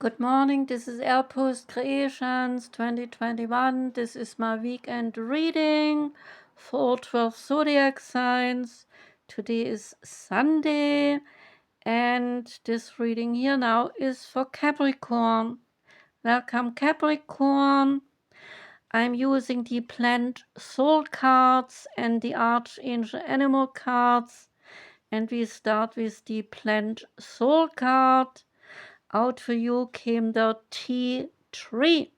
Good morning, this is Post Creations 2021. This is my weekend reading for 12 zodiac signs. Today is Sunday, and this reading here now is for Capricorn. Welcome, Capricorn. I'm using the plant soul cards and the Archangel animal cards, and we start with the plant soul card. Out for you came the tea tree.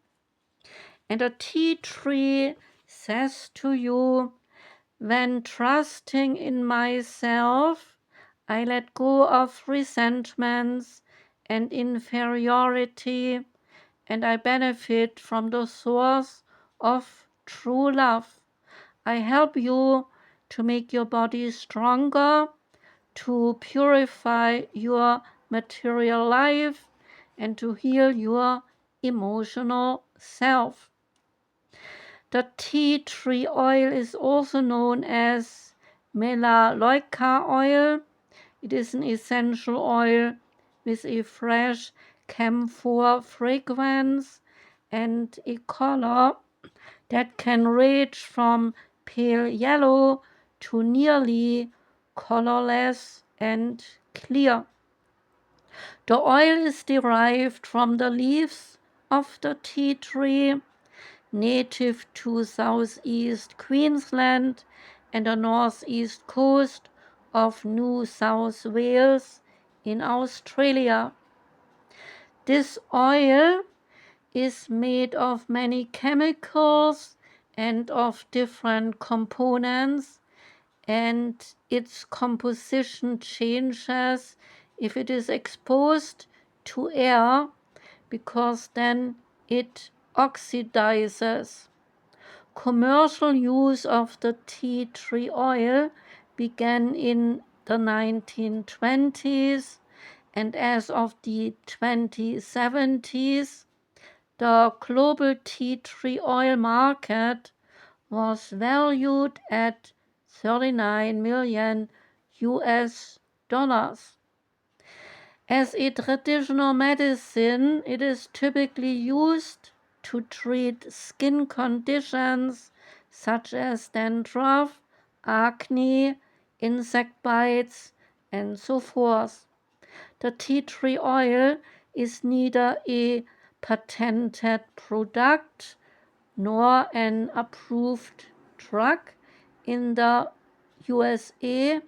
And the tea tree says to you, when trusting in myself, I let go of resentments and inferiority, and I benefit from the source of true love. I help you to make your body stronger, to purify your material life, and to heal your emotional self. The tea tree oil is also known as melaleuca oil. It is an essential oil with a fresh camphor fragrance and a color that can range from pale yellow to nearly colorless and clear. The oil is derived from the leaves of the tea tree, native to southeast Queensland and the northeast coast of New South Wales in Australia. This oil is made of many chemicals and of different components, and its composition changes if it is exposed to air, because then it oxidizes. Commercial use of the tea tree oil began in the 1920s, and as of the 2070s, the global tea tree oil market was valued at 39 million US dollars. As a traditional medicine, it is typically used to treat skin conditions such as dandruff, acne, insect bites, and so forth. The tea tree oil is neither a patented product nor an approved drug in the USA,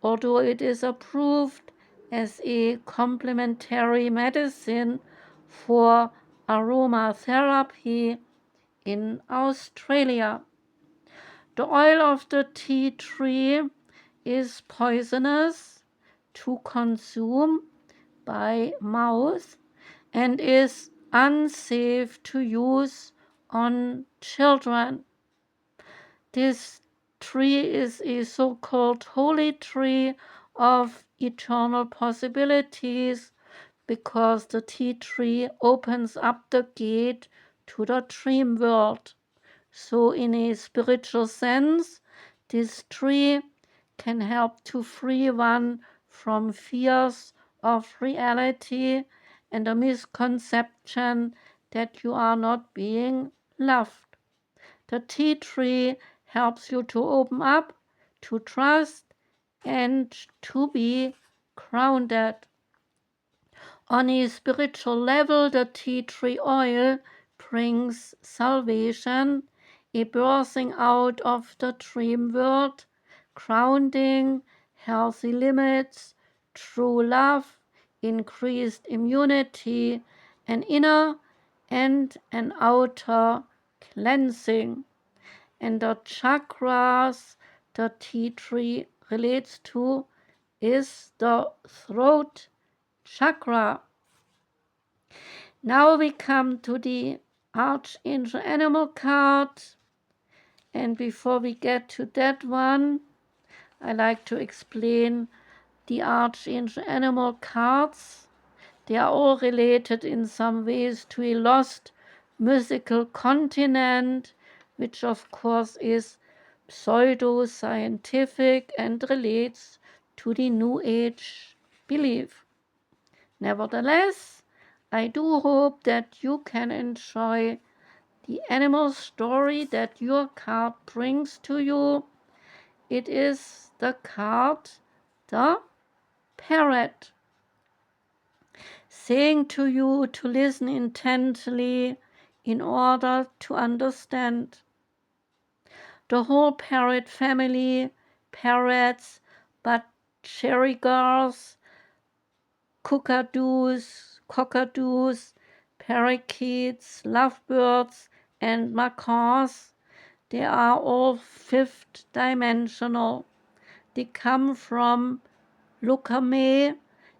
although it is approved as a complementary medicine for aromatherapy in Australia. The oil of the tea tree is poisonous to consume by mouth and is unsafe to use on children. This tree is a so-called holy tree of eternal possibilities, because the tea tree opens up the gate to the dream world. So in a spiritual sense, this tree can help to free one from fears of reality and a misconception that you are not being loved. The tea tree helps you to open up, to trust, and to be grounded. On a spiritual level, the tea tree oil brings salvation, a birthing out of the dream world, grounding, healthy limits, true love, increased immunity, an inner and an outer cleansing. And the chakras the tea tree relates to is the throat chakra. Now we come to the Archangel animal card, and before we get to that one, I like to explain the Archangel animal cards. They are all related in some ways to a lost mythical continent, which of course is pseudo-scientific and relates to the New Age belief. Nevertheless, I do hope that you can enjoy the animal story that your card brings to you. It is the card, the Parrot, saying to you to listen intently in order to understand. The whole parrot family, parrots, but cherry-gulls, cockadoos, parakeets, lovebirds, and macaws, they are all fifth dimensional. They come from Lukame,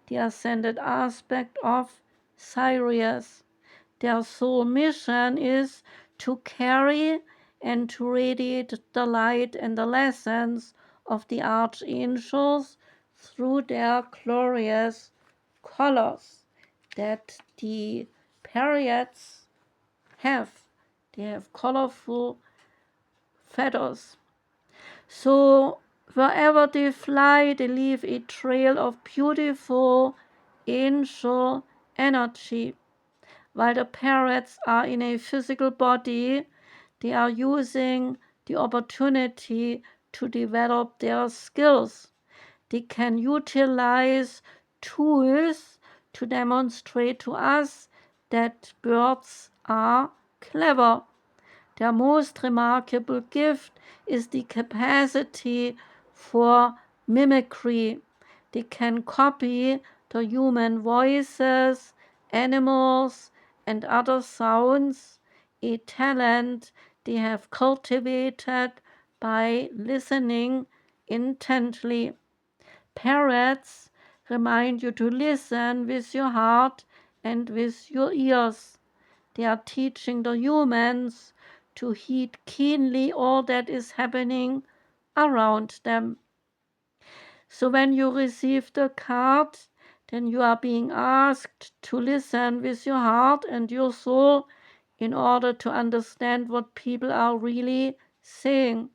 the ascended aspect of Sirius. Their sole mission is to carry and to radiate the light and the lessons of the archangels through their glorious colors that the parrots have. They have colorful feathers. So wherever they fly, they leave a trail of beautiful angel energy. While the parrots are in a physical body, they are using the opportunity to develop their skills. They can utilize tools to demonstrate to us that birds are clever. Their most remarkable gift is the capacity for mimicry. They can copy the human voices, animals, and other sounds, a talent they have cultivated by listening intently. Parrots remind you to listen with your heart and with your ears. They are teaching the humans to heed keenly all that is happening around them. So when you receive the card, then you are being asked to listen with your heart and your soul in order to understand what people are really saying.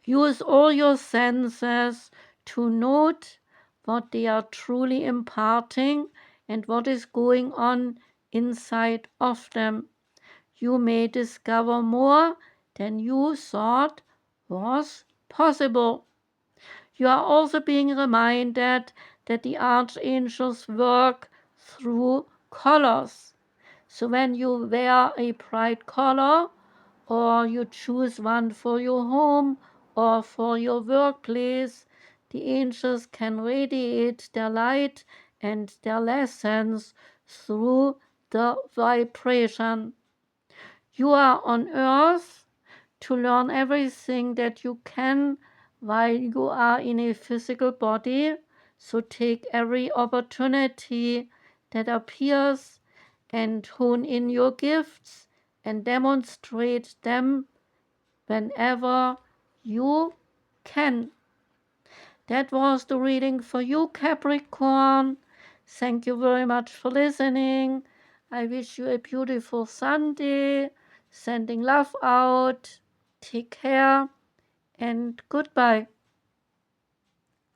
Use all your senses to note what they are truly imparting and what is going on inside of them. You may discover more than you thought was possible. You are also being reminded that the archangels work through colors. So when you wear a bright color, or you choose one for your home or for your workplace, the angels can radiate their light and their lessons through the vibration. You are on earth to learn everything that you can while you are in a physical body. So take every opportunity that appears and hone in your gifts and demonstrate them whenever you can. That was the reading for you, Capricorn. Thank you very much for listening. I wish you a beautiful Sunday. Sending love out. Take care and goodbye.